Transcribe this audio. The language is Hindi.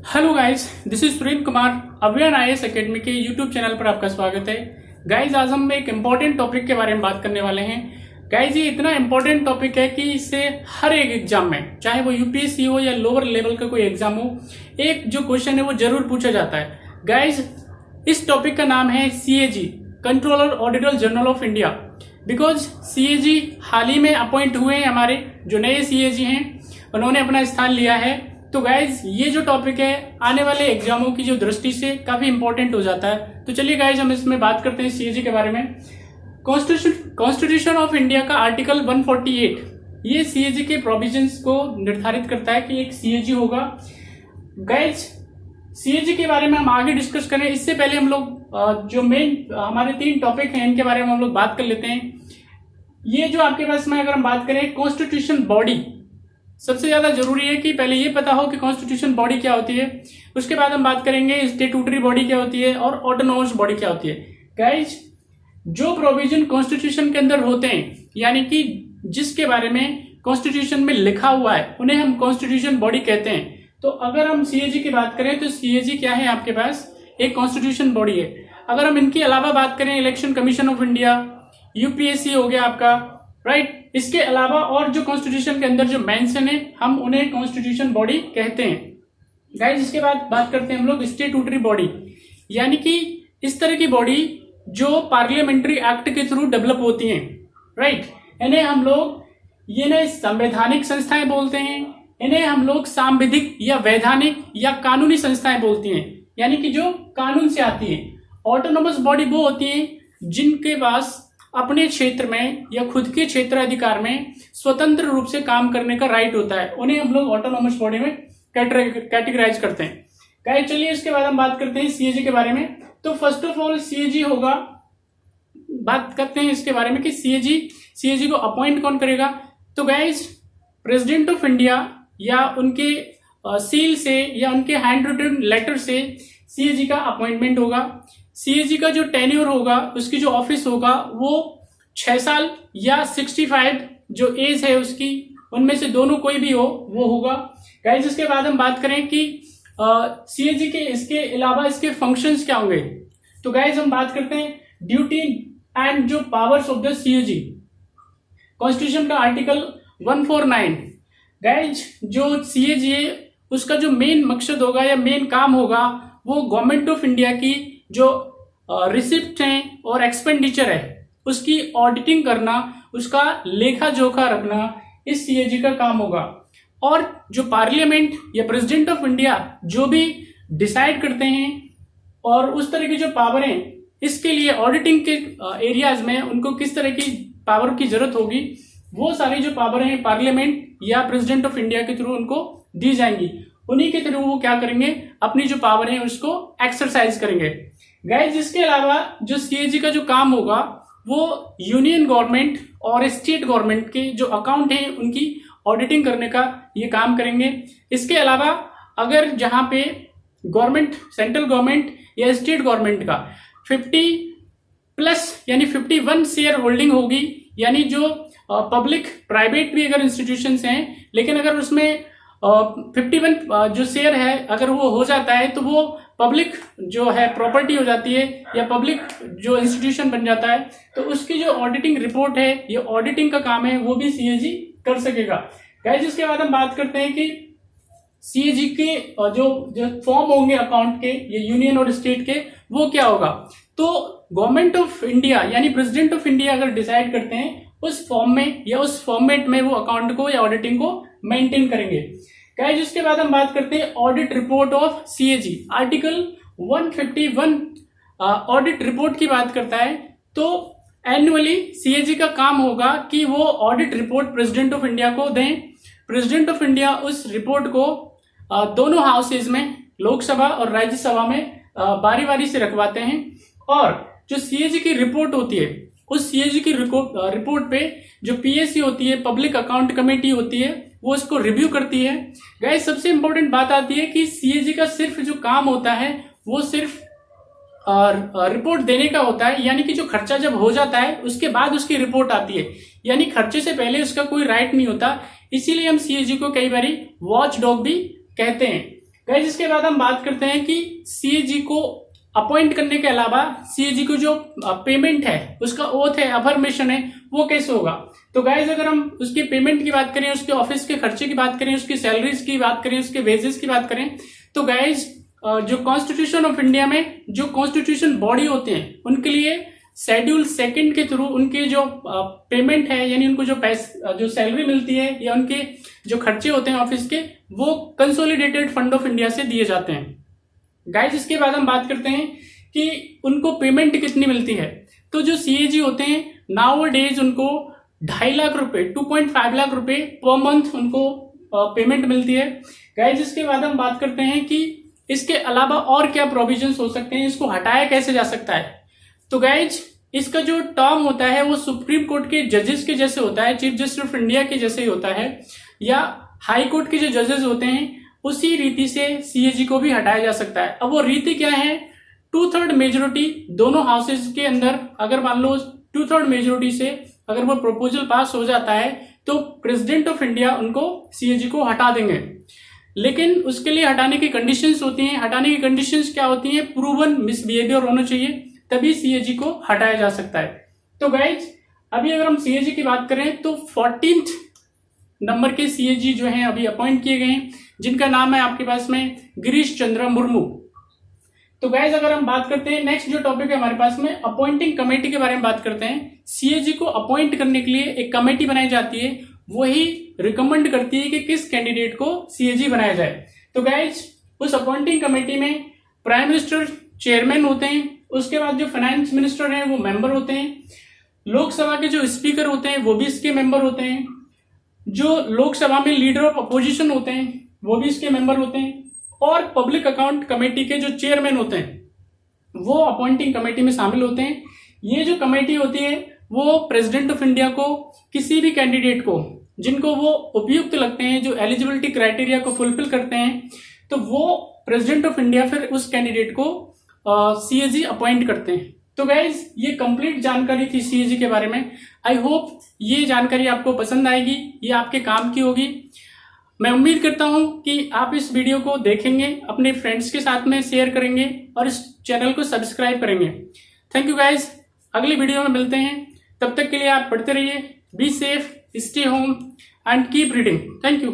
Hello guys, this is Surendra Kumar. अभियान आईएएस एकेडमी के यूट्यूब चैनल पर आपका स्वागत है। गाइस, आज हम एक इम्पोर्टेंट टॉपिक के बारे में बात करने वाले हैं। गाइस, ये इतना इम्पोर्टेंट टॉपिक है कि इससे हर एक एग्जाम में, चाहे वो यूपीएससी हो या लोअर लेवल का कोई एग्जाम हो, एक जो क्वेश्चन है वो जरूर पूछा जाता है। गाइस, इस टॉपिक का नाम है CAG, controller auditor general of India. Because CAG हाल ही में अपॉइंट हुए हैं, हमारे जो नए सीएजी हैं उन्होंने अपना स्थान लिया है। तो गाइज, ये जो टॉपिक है आने वाले एग्जामों की जो दृष्टि से काफी इंपॉर्टेंट हो जाता है। तो चलिए गाइज, हम इसमें बात करते हैं सीएजी के बारे में। कॉन्स्टिट्यूशन ऑफ इंडिया का आर्टिकल 148 ये सीएजी के प्रोविजंस को निर्धारित करता है कि एक सीएजी होगा। गाइज, सीएजी के बारे में हम आगे डिस्कस करें, इससे पहले हम लोग जो मेन हमारे 3 टॉपिक हैं इनके बारे में हम लोग बात कर लेते हैं। ये जो आपके पास में अगर हम बात करें कॉन्स्टिट्यूशन बॉडी, सबसे ज्यादा जरूरी है कि पहले ये पता हो कि कॉन्स्टिट्यूशन बॉडी क्या होती है। उसके बाद हम बात करेंगे स्टेट्यूटरी बॉडी क्या होती है और ऑटोनोमस बॉडी क्या होती है। गाइज, जो प्रोविजन कॉन्स्टिट्यूशन के अंदर होते हैं, यानी कि जिसके बारे में कॉन्स्टिट्यूशन में लिखा हुआ है, उन्हें हम कॉन्स्टिट्यूशन बॉडी कहते हैं। तो अगर हम सीएजी की बात करें तो सीएजी क्या है, आपके पास एक कॉन्स्टिट्यूशन बॉडी है। अगर हम इनके अलावा बात करें, election commission of India, UPSC हो गया आपका, राइट। इसके अलावा और जो कॉन्स्टिट्यूशन के अंदर जो मेंशन है, हम उन्हें कॉन्स्टिट्यूशन बॉडी कहते हैं। गाइस, इसके बाद बात करते हैं हम लोग स्टेट्यूटरी बॉडी, यानी कि इस तरह की बॉडी जो पार्लियामेंट्री एक्ट के थ्रू डेवलप होती हैं, राइट। इन्हें हम लोग संवैधानिक संस्थाएं बोलते हैं। इन्हें हम लोग सांविधिक या वैधानिक या कानूनी संस्थाएं बोलती हैं, यानी कि जो कानून से आती है। ऑटोनोमस बॉडी वो होती है जिनके पास अपने क्षेत्र में या खुद के क्षेत्र अधिकार में स्वतंत्र रूप से काम करने का राइट होता है, उन्हें हम लोग ऑटोनोमस बॉडी में कैटेगराइज करते हैं। गाइस, चलिए इसके बाद हम बात करते हैं सीएजी के बारे में। तो फर्स्ट ऑफ ऑल सीएजी होगा, बात करते हैं इसके बारे में कि सीएजी को अपॉइंट कौन करेगा। तो गाइस, प्रेसिडेंट ऑफ इंडिया या उनके सील से या उनके हैंड रिटन लेटर से सीएजी का अपॉइंटमेंट होगा। सीएजी का जो टेन्योर होगा, उसकी जो ऑफिस होगा, वो 6 साल या 65 जो एज है उसकी, उनमें से दोनों कोई भी हो वो होगा। गाइस, इसके बाद हम बात करें कि सीएजी के इसके अलावा इसके फंक्शंस क्या होंगे। तो गाइस, हम बात करते हैं ड्यूटी एंड जो powers of the CAG, constitution का आर्टिकल 149। गाइस, जो सीएजी है उसका जो मेन मकसद होगा या मेन काम होगा, वो गवर्नमेंट ऑफ इंडिया की जो रिसिप्ट हैं और एक्सपेंडिचर है उसकी ऑडिटिंग करना, उसका लेखा जोखा रखना, इस सीएजी का काम होगा। और जो पार्लियामेंट या प्रेसिडेंट ऑफ इंडिया जो भी डिसाइड करते हैं और उस तरह की जो पावर है, इसके लिए ऑडिटिंग के एरियाज में उनको किस तरह की पावर की जरूरत होगी, वो सारी जो पावर है पार्लियामेंट या प्रेसिडेंट ऑफ इंडिया के थ्रू उनको दी जाएंगी। उन्हीं के थ्रू वो क्या करेंगे, अपनी जो पावर है उसको एक्सरसाइज करेंगे। गाइस, इसके अलावा जो सीएजी का जो काम होगा, वो यूनियन गवर्नमेंट और स्टेट गवर्नमेंट के जो अकाउंट हैं उनकी ऑडिटिंग करने का ये काम करेंगे। इसके अलावा अगर जहां पे गवर्नमेंट, सेंट्रल गवर्नमेंट या स्टेट गवर्नमेंट का 50+ यानी 51 शेयर होल्डिंग होगी, यानी जो पब्लिक प्राइवेट भी अगर इंस्टीट्यूशंस हैं, लेकिन अगर उसमें 51 जो शेयर है अगर वो हो जाता है तो वो पब्लिक जो है प्रॉपर्टी हो जाती है या पब्लिक जो इंस्टीट्यूशन बन जाता है। तो उसकी जो ऑडिटिंग रिपोर्ट है, ये ऑडिटिंग का काम है, वो भी सीएजी कर सकेगा। गाइस, इसके बाद हम बात करते हैं कि सीएजी के जो फॉर्म होंगे अकाउंट के, ये यूनियन और स्टेट के, वो क्या होगा। तो गवर्नमेंट ऑफ इंडिया यानी प्रेसिडेंट ऑफ इंडिया अगर डिसाइड करते हैं उस फॉर्म में या उस फॉर्मेट में वो अकाउंट को या ऑडिटिंग को मेंटेन करेंगे। गाइस, इसके बाद हम बात करते हैं audit report of CAG. Article 151 audit report की बात करता है। तो एनुअली सीएजी का काम होगा कि वो audit report president of India को दें। प्रेसिडेंट ऑफ इंडिया उस रिपोर्ट को दोनों हाउसेज में, लोकसभा और राज्यसभा में बारी बारी से रखवाते हैं। और जो सीएजी की रिपोर्ट होती है, उस सीएजी की रिपोर्ट पे जो पीएसी होती है, पब्लिक अकाउंट कमेटी होती है, वो इसको रिव्यू करती है। गाइस, सबसे इंपॉर्टेंट बात आती है कि सीएजी का सिर्फ जो काम होता है वो सिर्फ रिपोर्ट देने का होता है, यानी कि जो खर्चा जब हो जाता है उसके बाद उसकी रिपोर्ट आती है, यानी खर्चे से पहले उसका कोई राइट नहीं होता। इसीलिए हम सीएजी को कई बारी वॉच डॉग भी कहते हैं। गाइस इसके बाद हम बात करते हैं कि सीएजी को अपॉइंट करने के अलावा सीएजी को जो पेमेंट है, उसका ओथ है, अफर्मेशन है, वो कैसे होगा। तो गाइस अगर हम उसके पेमेंट की बात करें, उसके ऑफिस के खर्चे की बात करें, उसकी सैलरीज की बात करें, उसके वेजेस की बात करें, तो गाइस जो कॉन्स्टिट्यूशन ऑफ इंडिया में जो कॉन्स्टिट्यूशन बॉडी होते हैं उनके लिए शेड्यूल सेकंड के थ्रू उनके जो पेमेंट है, यानी उनको जो सैलरी मिलती है या उनके जो खर्चे होते हैं ऑफिस के, वो कंसोलिडेटेड फंड ऑफ इंडिया से दिए जाते हैं। गाइस इसके बाद हम बात करते हैं कि उनको पेमेंट कितनी मिलती है। तो जो सीएजी होते हैं नाउ डेज उनको 2.5 लाख रुपए 2.5 लाख रुपए पर मंथ उनको पेमेंट मिलती है। गाइस इसके बाद हम बात करते हैं कि इसके अलावा और क्या प्रोविजंस हो सकते हैं, इसको हटाया कैसे जा सकता है। तो गाइज इसका जो टर्म होता है वो सुप्रीम कोर्ट के जजेस के जैसे होता है, चीफ जस्टिस ऑफ इंडिया के जैसे ही होता है, या हाई कोर्ट के जो जजेस होते हैं उसी रीति से सीएजी को भी हटाया जा सकता है। अब वो रीति क्या है, 2/3 मेजोरिटी दोनों हाउसेज के अंदर, अगर मान लो 2/3 मेजोरिटी से अगर वो प्रपोजल पास हो जाता है तो प्रेसिडेंट ऑफ इंडिया उनको सीएजी को हटा देंगे। लेकिन उसके लिए हटाने की कंडीशंस होती हैं। हटाने की कंडीशंस क्या होती हैं, प्रूवन मिसबिहेवियर होना चाहिए, तभी सीएजी को हटाया जा सकता है। तो गाइज अभी अगर हम सीएजी की बात करें तो 14th नंबर के सीएजी जो हैं अभी अपॉइंट किए गए हैं, जिनका नाम है आपके पास में गिरीश चंद्र मुर्मू। तो गाइज अगर हम बात करते हैं, नेक्स्ट जो टॉपिक है हमारे पास में अपॉइंटिंग कमेटी के बारे में बात करते हैं। सीएजी को अपॉइंट करने के लिए एक कमेटी बनाई जाती है, वही रिकमेंड करती है कि किस कैंडिडेट को सीएजी बनाया जाए। तो गाइज उस अपॉइंटिंग कमेटी में प्राइम मिनिस्टर चेयरमैन होते हैं, उसके बाद जो फाइनेंस मिनिस्टर हैं वो मेंबर होते हैं, लोकसभा के जो स्पीकर होते हैं वो भी इसके मेंबर होते हैं, जो लोकसभा में लीडर ऑफ अपोजिशन होते हैं वो भी इसके मेंबर होते हैं, और पब्लिक अकाउंट कमेटी के जो चेयरमैन होते हैं वो अपॉइंटिंग कमेटी में शामिल होते हैं। ये जो कमेटी होती है वो प्रेसिडेंट ऑफ इंडिया को किसी भी कैंडिडेट को जिनको वो उपयुक्त लगते हैं, जो एलिजिबिलिटी क्राइटेरिया को फुलफिल करते हैं, तो वो प्रेसिडेंट ऑफ इंडिया फिर उस कैंडिडेट को सीएजी अपॉइंट करते हैं। तो गाइज ये कंप्लीट जानकारी थी सीएजी के बारे में। आई होप ये जानकारी आपको पसंद आएगी, ये आपके काम की होगी। मैं उम्मीद करता हूं कि आप इस वीडियो को देखेंगे, अपने फ्रेंड्स के साथ में शेयर करेंगे और इस चैनल को सब्सक्राइब करेंगे। थैंक यू गाइज, अगली वीडियो में मिलते हैं। तब तक के लिए आप पढ़ते रहिए, be safe, stay home and keep reading. Thank you.